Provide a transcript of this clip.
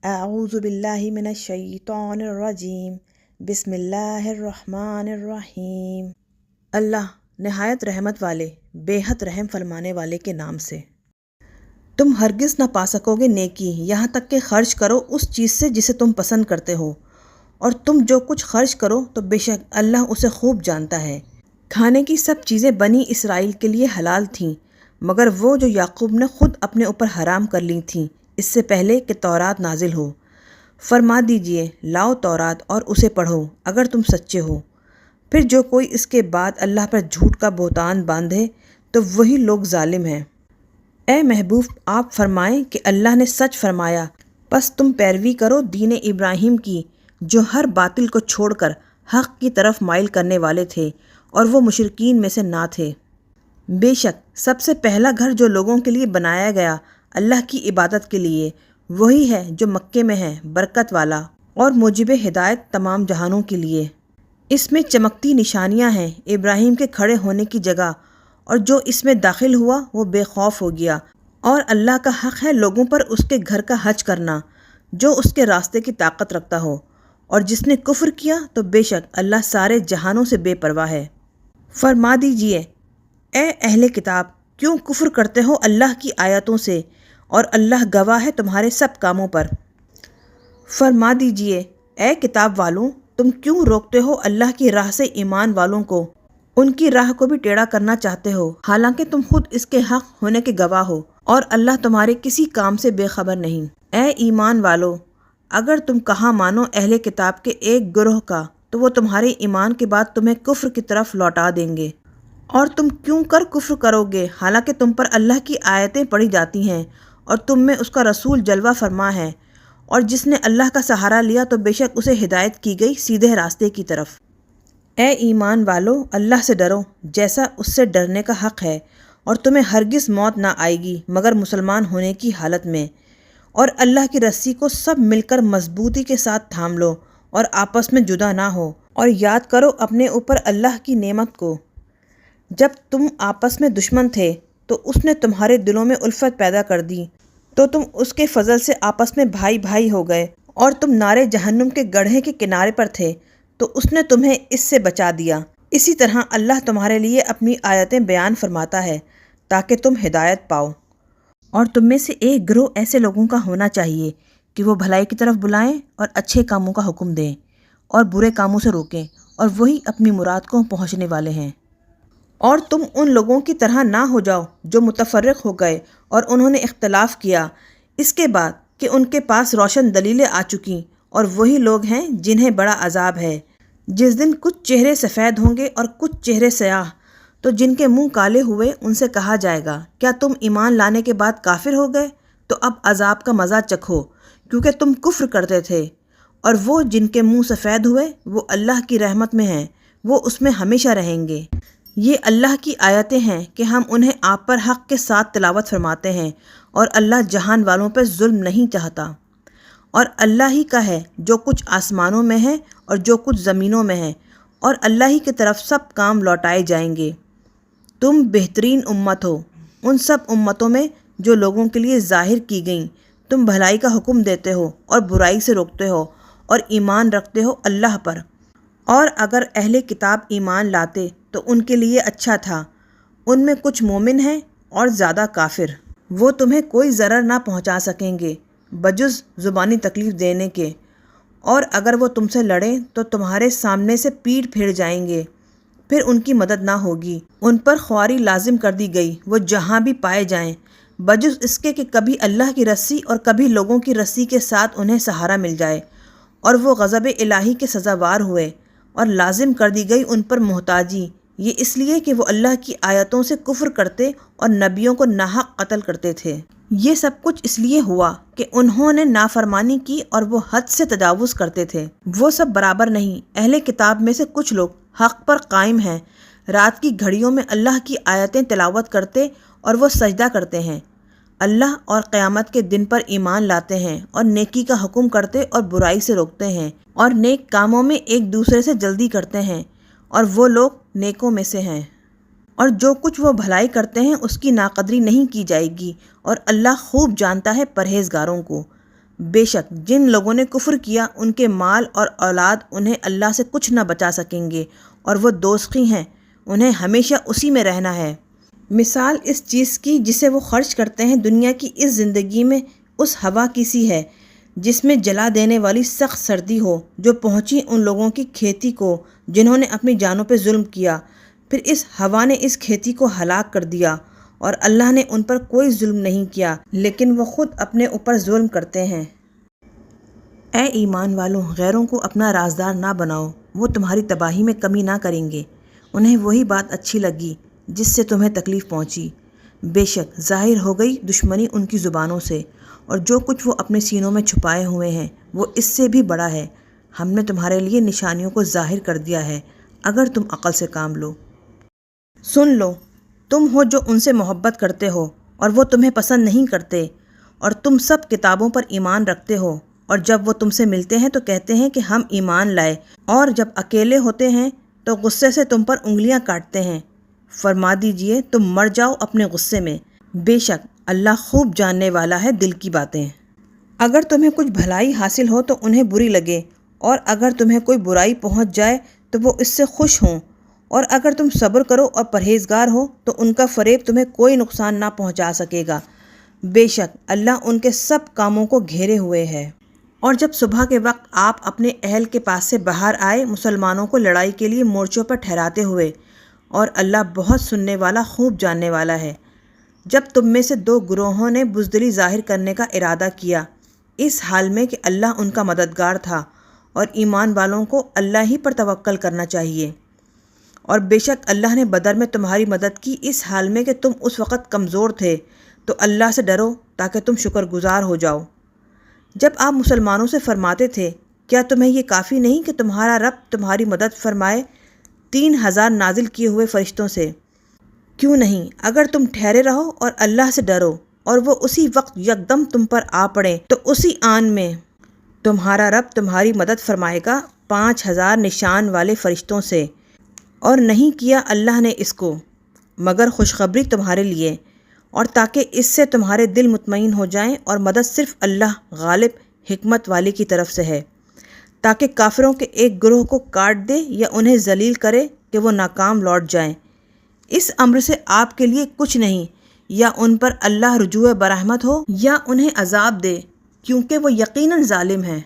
اعوذ باللہ من الشیطان الرجیم بسم اللہ الرحمن الرحیم۔ اللہ نہایت رحمت والے بے حد رحم فرمانے والے کے نام سے۔ تم ہرگز نہ پا سکو گے نیکی یہاں تک کہ خرچ کرو اس چیز سے جسے تم پسند کرتے ہو، اور تم جو کچھ خرچ کرو تو بے شک اللہ اسے خوب جانتا ہے۔ کھانے کی سب چیزیں بنی اسرائیل کے لیے حلال تھیں مگر وہ جو یعقوب نے خود اپنے اوپر حرام کر لی تھیں اس سے پہلے کہ تورات نازل ہو۔ فرما دیجئے لاؤ تورات اور اسے پڑھو اگر تم سچے ہو۔ پھر جو کوئی اس کے بعد اللہ پر جھوٹ کا بہتان باندھے تو وہی لوگ ظالم ہیں۔ اے محبوب آپ فرمائیں کہ اللہ نے سچ فرمایا، پس تم پیروی کرو دین ابراہیم کی جو ہر باطل کو چھوڑ کر حق کی طرف مائل کرنے والے تھے اور وہ مشرکین میں سے نہ تھے۔ بے شک سب سے پہلا گھر جو لوگوں کے لیے بنایا گیا اللہ کی عبادت کے لیے وہی ہے جو مکے میں ہے، برکت والا اور موجب ہدایت تمام جہانوں کے لیے۔ اس میں چمکتی نشانیاں ہیں ابراہیم کے کھڑے ہونے کی جگہ، اور جو اس میں داخل ہوا وہ بے خوف ہو گیا، اور اللہ کا حق ہے لوگوں پر اس کے گھر کا حج کرنا جو اس کے راستے کی طاقت رکھتا ہو، اور جس نے کفر کیا تو بے شک اللہ سارے جہانوں سے بے پرواہ ہے۔ فرما دیجئے اے اہل کتاب کیوں کفر کرتے ہو اللہ کی آیتوں سے، اور اللہ گواہ ہے تمہارے سب کاموں پر۔ فرما دیجئے اے کتاب والوں تم کیوں روکتے ہو اللہ کی راہ سے ایمان والوں کو، ان کی راہ کو بھی ٹیڑھا کرنا چاہتے ہو حالانکہ تم خود اس کے حق ہونے کے گواہ ہو، اور اللہ تمہارے کسی کام سے بے خبر نہیں۔ اے ایمان والو اگر تم کہاں مانو اہل کتاب کے ایک گروہ کا تو وہ تمہارے ایمان کے بعد تمہیں کفر کی طرف لوٹا دیں گے، اور تم کیوں کر کفر کرو گے حالانکہ تم پر اللہ کی آیتیں پڑھی جاتی ہیں اور تم میں اس کا رسول جلوہ فرما ہے، اور جس نے اللہ کا سہارا لیا تو بے شک اسے ہدایت کی گئی سیدھے راستے کی طرف۔ اے ایمان والو اللہ سے ڈرو جیسا اس سے ڈرنے کا حق ہے، اور تمہیں ہرگز موت نہ آئے گی مگر مسلمان ہونے کی حالت میں، اور اللہ کی رسی کو سب مل کر مضبوطی کے ساتھ تھام لو اور آپس میں جدا نہ ہو، اور یاد کرو اپنے اوپر اللہ کی نعمت کو جب تم آپس میں دشمن تھے تو اس نے تمہارے دلوں میں الفت پیدا کر دی تو تم اس کے فضل سے آپس میں بھائی بھائی ہو گئے، اور تم نارے جہنم کے گڑھے کے کنارے پر تھے تو اس نے تمہیں اس سے بچا دیا۔ اسی طرح اللہ تمہارے لیے اپنی آیتیں بیان فرماتا ہے تاکہ تم ہدایت پاؤ۔ اور تم میں سے ایک گروہ ایسے لوگوں کا ہونا چاہیے کہ وہ بھلائی کی طرف بلائیں اور اچھے کاموں کا حکم دیں اور برے کاموں سے روکیں، اور وہی اپنی مراد کو پہنچنے والے ہیں۔ اور تم ان لوگوں کی طرح نہ ہو جاؤ جو متفرق ہو گئے اور انہوں نے اختلاف کیا اس کے بعد کہ ان کے پاس روشن دلیلیں آ چکیں، اور وہی لوگ ہیں جنہیں بڑا عذاب ہے۔ جس دن کچھ چہرے سفید ہوں گے اور کچھ چہرے سیاہ، تو جن کے منہ کالے ہوئے ان سے کہا جائے گا کیا تم ایمان لانے کے بعد کافر ہو گئے؟ تو اب عذاب کا مزہ چکھو کیونکہ تم کفر کرتے تھے۔ اور وہ جن کے منہ سفید ہوئے وہ اللہ کی رحمت میں ہیں، وہ اس میں ہمیشہ رہیں گے۔ یہ اللہ کی آیتیں ہیں کہ ہم انہیں آپ پر حق کے ساتھ تلاوت فرماتے ہیں، اور اللہ جہان والوں پر ظلم نہیں چاہتا۔ اور اللہ ہی کا ہے جو کچھ آسمانوں میں ہے اور جو کچھ زمینوں میں ہے، اور اللہ ہی کی طرف سب کام لوٹائے جائیں گے۔ تم بہترین امت ہو ان سب امتوں میں جو لوگوں کے لیے ظاہر کی گئیں۔ تم بھلائی کا حکم دیتے ہو اور برائی سے روکتے ہو، اور ایمان رکھتے ہو اللہ پر۔ اور اگر اہل کتاب ایمان لاتے تو ان کے لیے اچھا تھا، ان میں کچھ مومن ہیں اور زیادہ کافر۔ وہ تمہیں کوئی ضرر نہ پہنچا سکیں گے بجز زبانی تکلیف دینے کے، اور اگر وہ تم سے لڑیں تو تمہارے سامنے سے پیٹھ پھیر جائیں گے، پھر ان کی مدد نہ ہوگی۔ ان پر خواری لازم کر دی گئی وہ جہاں بھی پائے جائیں، بجز اس کے کہ کبھی اللہ کی رسی اور کبھی لوگوں کی رسی کے ساتھ انہیں سہارا مل جائے، اور وہ غضب الہی کے سزاوار ہوئے، اور لازم کر دی گئی ان پر محتاجی، یہ اس لیے کہ وہ اللہ کی آیتوں سے کفر کرتے اور نبیوں کو ناحق قتل کرتے تھے۔ یہ سب کچھ اس لیے ہوا کہ انہوں نے نافرمانی کی اور وہ حد سے تجاوز کرتے تھے۔ وہ سب برابر نہیں، اہل کتاب میں سے کچھ لوگ حق پر قائم ہیں، رات کی گھڑیوں میں اللہ کی آیتیں تلاوت کرتے اور وہ سجدہ کرتے ہیں، اللہ اور قیامت کے دن پر ایمان لاتے ہیں، اور نیکی کا حکم کرتے اور برائی سے روکتے ہیں، اور نیک کاموں میں ایک دوسرے سے جلدی کرتے ہیں، اور وہ لوگ نیکوں میں سے ہیں۔ اور جو کچھ وہ بھلائی کرتے ہیں اس کی ناقدری نہیں کی جائے گی، اور اللہ خوب جانتا ہے پرہیزگاروں کو۔ بے شک جن لوگوں نے کفر کیا ان کے مال اور اولاد انہیں اللہ سے کچھ نہ بچا سکیں گے، اور وہ دوزخی ہیں، انہیں ہمیشہ اسی میں رہنا ہے۔ مثال اس چیز کی جسے وہ خرچ کرتے ہیں دنیا کی اس زندگی میں اس ہوا کی سی ہے جس میں جلا دینے والی سخت سردی ہو، جو پہنچی ان لوگوں کی کھیتی کو جنہوں نے اپنی جانوں پہ ظلم کیا، پھر اس ہوا نے اس کھیتی کو ہلاک کر دیا، اور اللہ نے ان پر کوئی ظلم نہیں کیا لیکن وہ خود اپنے اوپر ظلم کرتے ہیں۔ اے ایمان والوں، غیروں کو اپنا رازدار نہ بناؤ، وہ تمہاری تباہی میں کمی نہ کریں گے، انہیں وہی بات اچھی لگی جس سے تمہیں تکلیف پہنچی۔ بے شک ظاہر ہو گئی دشمنی ان کی زبانوں سے، اور جو کچھ وہ اپنے سینوں میں چھپائے ہوئے ہیں وہ اس سے بھی بڑا ہے۔ ہم نے تمہارے لیے نشانیوں کو ظاہر کر دیا ہے، اگر تم عقل سے کام لو۔ سن لو، تم ہو جو ان سے محبت کرتے ہو اور وہ تمہیں پسند نہیں کرتے، اور تم سب کتابوں پر ایمان رکھتے ہو، اور جب وہ تم سے ملتے ہیں تو کہتے ہیں کہ ہم ایمان لائے، اور جب اکیلے ہوتے ہیں تو غصے سے تم پر انگلیاں کاٹتے ہیں۔ فرما دیجئے تم مر جاؤ اپنے غصے میں، بے شک اللہ خوب جاننے والا ہے دل کی باتیں۔ اگر تمہیں کچھ بھلائی حاصل ہو تو انہیں بری لگے، اور اگر تمہیں کوئی برائی پہنچ جائے تو وہ اس سے خوش ہوں، اور اگر تم صبر کرو اور پرہیزگار ہو تو ان کا فریب تمہیں کوئی نقصان نہ پہنچا سکے گا، بے شک اللہ ان کے سب کاموں کو گھیرے ہوئے ہے۔ اور جب صبح کے وقت آپ اپنے اہل کے پاس سے باہر آئے مسلمانوں کو لڑائی کے لیے مورچوں پر ٹھہراتے ہوئے، اور اللہ بہت سننے والا خوب جاننے والا ہے، جب تم میں سے دو گروہوں نے بزدلی ظاہر کرنے کا ارادہ کیا، اس حال میں کہ اللہ ان کا مددگار تھا، اور ایمان والوں کو اللہ ہی پر توکل کرنا چاہیے۔ اور بے شک اللہ نے بدر میں تمہاری مدد کی اس حال میں کہ تم اس وقت کمزور تھے، تو اللہ سے ڈرو تاکہ تم شکر گزار ہو جاؤ۔ جب آپ مسلمانوں سے فرماتے تھے کیا تمہیں یہ کافی نہیں کہ تمہارا رب تمہاری مدد فرمائے 3000 نازل کیے ہوئے فرشتوں سے؟ کیوں نہیں، اگر تم ٹھہرے رہو اور اللہ سے ڈرو اور وہ اسی وقت یکدم تم پر آ پڑے تو اسی آن میں تمہارا رب تمہاری مدد فرمائے گا 5000 نشان والے فرشتوں سے، اور نہیں کیا اللہ نے اس کو مگر خوشخبری تمہارے لیے، اور تاکہ اس سے تمہارے دل مطمئن ہو جائیں، اور مدد صرف اللہ غالب حکمت والے کی طرف سے ہے، تاکہ کافروں کے ایک گروہ کو کاٹ دے یا انہیں ذلیل کرے کہ وہ ناکام لوٹ جائیں۔ اس امر سے آپ کے لیے کچھ نہیں، یا ان پر اللہ رجوع برحمت ہو یا انہیں عذاب دے، کیونکہ وہ یقیناً ظالم ہیں۔